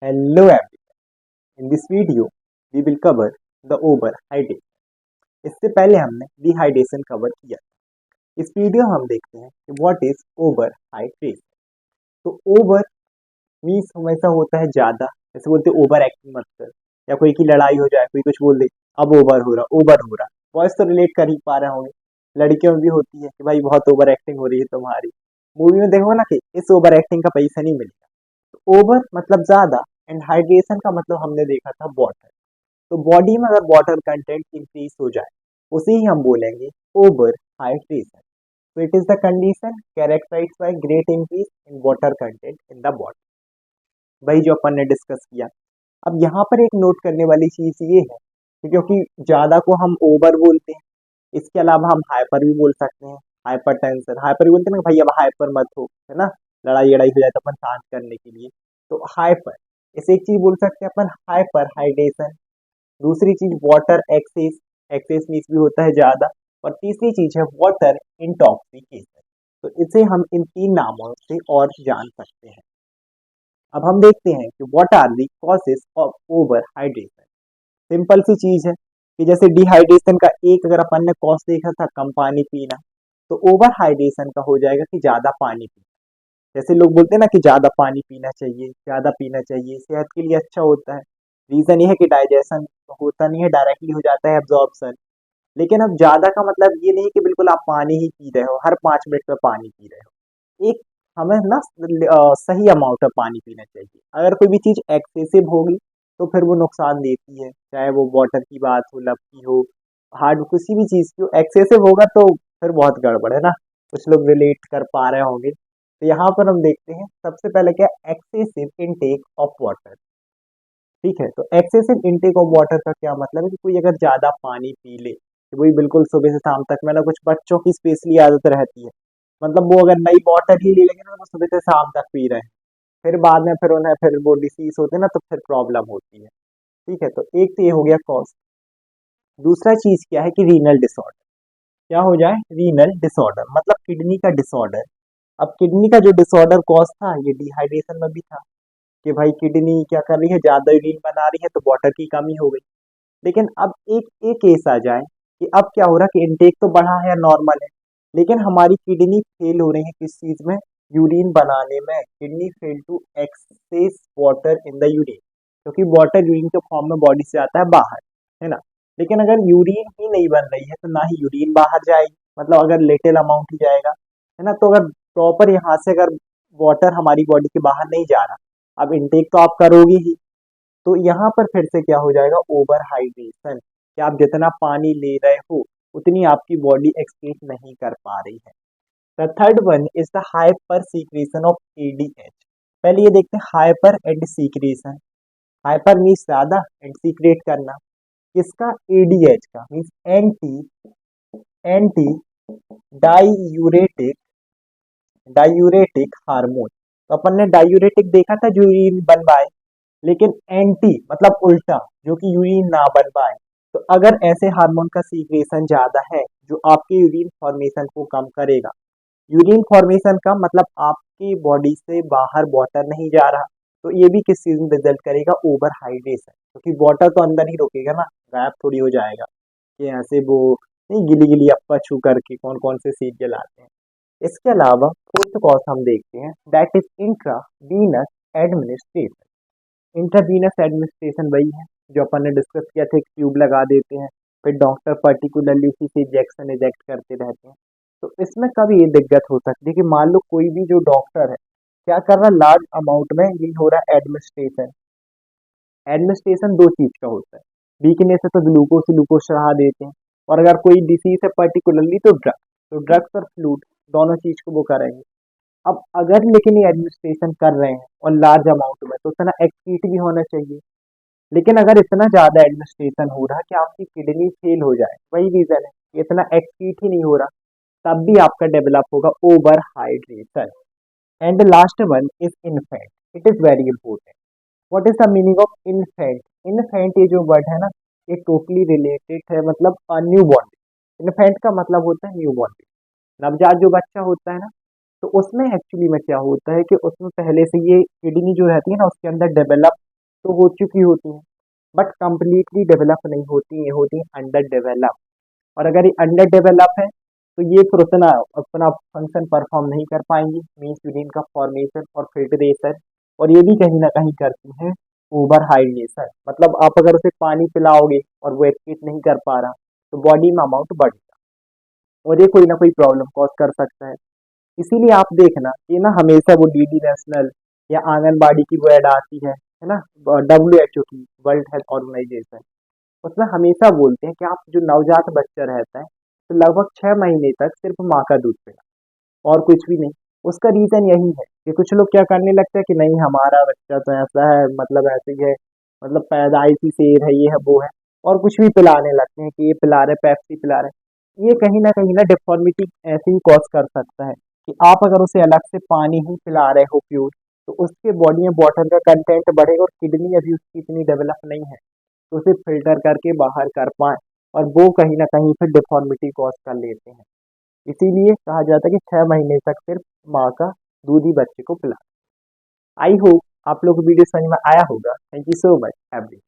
Hello everyone. In this video, we will cover the overhydration. इससे पहले हमने dehydration cover किया। इस वीडियो में हम देखते हैं कि व्हाट इज ओवरहाइड्रेशन। तो ओवर मीन्स हमेशा होता है ज़्यादा, जैसे बोलते हैं ओवर एक्टिंग मत कर, या कोई की लड़ाई हो जाए, कोई कुछ बोल दे अब ओवर हो रहा। बॉयज तो रिलेट कर ही पा रहे होंगे, लड़कियों में भी होती है कि भाई बहुत ओवर एक्टिंग हो रही है तुम्हारी। मूवी में देखो ना कि इस ओवर एक्टिंग का पैसा नहीं मिलेगा। तो ओवर मतलब ज़्यादा एंड हाइड्रेशन का मतलब हमने देखा था वाटर। तो बॉडी में अगर वाटर कंटेंट इंक्रीज हो जाए उसे ही हम बोलेंगे ओवर हाइड्रेशन। तो it is the condition characterized by great increase in water content in the body. वही जो अपन ने डिस्कस किया। अब यहाँ पर एक नोट करने वाली चीज ये है कि क्योंकि ज्यादा को हम ओवर बोलते हैं, इसके अलावा हम हाइपर भी बोल सकते हैं। हाइपर टेंशन हाइपर भी बोलते हैं ना, भाई अब हाइपर मत हो, है ना, लड़ाई लड़ाई हो जाए तो अपन शांत करने के लिए। तो हाइपर, इसे एक चीज बोल सकते हैं अपन हाइपर हाइड्रेशन। दूसरी चीज वाटर एक्सेस, एक्सेस मीन्स भी होता है ज्यादा। और तीसरी चीज है वाटर इंटॉक्सिकेशन। तो इसे हम इन तीन नामों से और जान सकते हैं। अब हम देखते हैं कि what are the causes of overhydration. Simple सी चीज है कि जैसे डिहाइड्रेशन का एक अगर अपन ने कॉज देखा था कम पानी पीना, तो ओवर हाइड्रेशन का हो जाएगा कि ज्यादा पानी पीना। जैसे लोग बोलते हैं ना कि ज्यादा पानी पीना चाहिए, ज्यादा पीना चाहिए, सेहत के लिए अच्छा होता है। रीजन ये है कि डाइजेशन होता नहीं है, डायरेक्टली हो जाता है एब्जॉर्प्शन। लेकिन अब ज्यादा का मतलब ये नहीं कि बिल्कुल आप पानी ही पी रहे हो, हर 5 मिनट में पानी पी रहे हो। एक हमें ना सही अमाउंट में पानी पीना चाहिए। अगर कोई भी चीज एक्सेसिव होगी तो फिर वो नुकसान देती है, चाहे वो वाटर की बात हो, लब की हो, हार्ड किसी भी चीज की हो। एक्सेसिव होगा तो फिर बहुत गड़बड़ है ना। कुछ लोग रिलेट कर पा रहे होंगे। तो यहाँ पर हम देखते हैं सबसे पहले क्या, एक्सेसिव इनटेक ऑफ वाटर। ठीक है, तो एक्सेसिव इनटेक ऑफ वाटर का क्या मतलब है कि कोई अगर ज्यादा पानी पी ले, कि वही बिल्कुल सुबह से शाम तक, मैंने कुछ बच्चों की स्पेशली आदत रहती है, मतलब वो अगर नई बॉटल ही ले लेंगे ना, वो सुबह से शाम तक पी रहे हैं, फिर बाद में फिर उन्हें फिर वो डिसीज होते हैं ना, तो फिर प्रॉब्लम होती है। ठीक है, तो एक तो ये हो गया कॉज। दूसरा चीज क्या है कि रीनल डिसऑर्डर। क्या हो जाए, रीनल डिसऑर्डर मतलब किडनी का डिसऑर्डर। अब किडनी का जो डिसऑर्डर कॉज था ये डिहाइड्रेशन में भी था, कि भाई किडनी क्या कर रही है, ज्यादा यूरिन बना रही है तो वाटर की कमी हो गई। लेकिन अब एक एक केस आ जाए कि अब क्या हो रहा है कि इनटेक तो बढ़ा है, नॉर्मल है, लेकिन हमारी किडनी फेल हो रही है किस चीज में, यूरिन बनाने में। Kidney fail to excess water in the urine, क्योंकि वाटर यूरिन के फॉर्म में बॉडी से आता है बाहर, है ना। लेकिन अगर यूरिन ही नहीं बन रही है तो ना ही यूरिन बाहर जाएगी, मतलब अगर लिटिल अमाउंट ही जाएगा, है ना। तो अगर प्रॉपर यहाँ से अगर वाटर हमारी बॉडी के बाहर नहीं जा रहा, अब इनटेक तो आप करोगे ही, तो यहाँ पर फिर से क्या हो जाएगा, ओवर हाइड्रेशन, कि आप जितना पानी ले रहे हो उतनी आपकी बॉडी एक्सक्रीट नहीं कर पा रही है। The third one is the hyper secretion of ADH. पहले ये देखते हैं hyper and secretion. Hyper means ज्यादा एंड सीक्रेट करना, किसका, एडीएच का, means anti anti diuretic, diuretic hormone. तो अपन ने डायूरेटिक देखा था जो यूरिन बनवाए, लेकिन एंटी मतलब उल्टा, जो कि यूरिन ना बन पाए। तो अगर ऐसे हार्मोन का सीक्रेशन ज्यादा है जो आपके यूरिन फॉर्मेशन को कम करेगा। यूरिन फॉर्मेशन का मतलब आपकी बॉडी से बाहर वाटर नहीं जा रहा, तो ये भी किस चीज में रिजल्ट करेगा, ओवर हाइड्रेशन। क्योंकि वाटर तो अंदर ही रोकेगा ना, गायब थोड़ी हो जाएगा। कि ऐसे वो नहीं, गिली गिली अप्पा छू करके कौन कौन से सीरियल आते हैं। इसके अलावा फोर्थ कॉज हम देखते हैं, that is intravenous administration. Intravenous administration वही है जो अपन ने डिस्कस किया था, एक ट्यूब लगा देते हैं, फिर डॉक्टर पर्टिकुलरली उसी से इंजेक्शन इजेक्ट करते रहते हैं। तो इसमें कभी ये दिक्कत हो सकती है कि मान लो कोई भी जो डॉक्टर है क्या कर रहा है, लार्ज अमाउंट में ये हो रहा है एडमिनिस्ट्रेशन। एडमिनिस्ट्रेशन दो चीज का होता है, वीकनेस है तो ग्लूकोज ग्लूकोज चढ़ा देते हैं, और अगर कोई डिसीज है पर्टिकुलरली तो ड्रग्स, तो ड्रग्स और फ्लूड दोनों चीज को वो करेंगे। अब अगर लेकिन ये एडमिनिस्ट्रेशन कर रहे हैं और लार्ज अमाउंट में, तो उतना एक्सक्रीट भी होना चाहिए। लेकिन अगर इतना ज्यादा एडमिनिस्ट्रेशन हो रहा है कि आपकी किडनी फेल हो जाए, वही रीजन है कि इतना एक्सक्रीट ही नहीं हो रहा, तब भी आपका डेवलप होगा over hydration. And last one is infant. It is very important. What is the meaning of infant. Infant ये जो वर्ड है ना, ये टोटली रिलेटेड है, मतलब न्यू बॉर्न। इन्फेंट का मतलब होता है न्यू बॉर्न, नवजात जो बच्चा होता है ना। तो उसमें एक्चुअली में क्या होता है कि उसमें पहले से ये किडनी जो रहती है ना उसके अंदर डेवलप तो हो चुकी होती हैं, बट कंप्लीटली डेवलप नहीं होती, ये होती हैं अंडर डेवलप। और अगर ये अंडर डेवलप है तो ये फिर उतना अपना फंक्शन परफॉर्म नहीं कर पाएंगी, मीन्स यूरिन का फॉर्मेशन और फिल्ट्रेशन, और ये भी कहीं ना कहीं करती हैं ओवर हाइड्रेशन। मतलब आप अगर उसे पानी पिलाओगे और वो एक्सक्रीट नहीं कर पा रहा तो बॉडी में अमाउंट बढ़ेगा और ये कोई ना कोई प्रॉब्लम कॉज कर सकता है। इसीलिए आप देखना कि ना हमेशा वो डीडी नेशनल या आंगनबाड़ी की वो ऐड आती है ना, WHO की, वर्ल्ड हेल्थ ऑर्गेनाइजेशन, उसमें हमेशा बोलते हैं कि आप जो नवजात बच्चा रहता है तो लगभग 6 महीने तक सिर्फ माँ का दूध पिला और कुछ भी नहीं। उसका रीजन यही है कि कुछ लोग क्या करने लगते हैं कि नहीं हमारा बच्चा तो ऐसा है, मतलब ऐसे ही है, मतलब पैदाइशी शेर है, ये है वो है, और कुछ भी पिलाने लगते हैं कि ये पिला रहे, पेप्सी पिला रहे। ये कहीं ना डिफॉर्मिटी ऐसे ही कॉज कर सकता है कि आप अगर उसे अलग से पानी ही पिला रहे हो प्योर, तो उसके बॉडी में वाटर का कंटेंट बढ़ेगा और किडनी अभी उसकी इतनी डेवलप नहीं है तो उसे फिल्टर करके बाहर कर पाए, और वो कहीं ना कहीं फिर डिफॉर्मिटी कॉज कर लेते हैं। इसीलिए कहा जाता है कि 6 महीने तक सिर्फ माँ का दूध ही बच्चे को पिला। आई होप आप लोग को वीडियो समझ में आया होगा। Thank you so much every.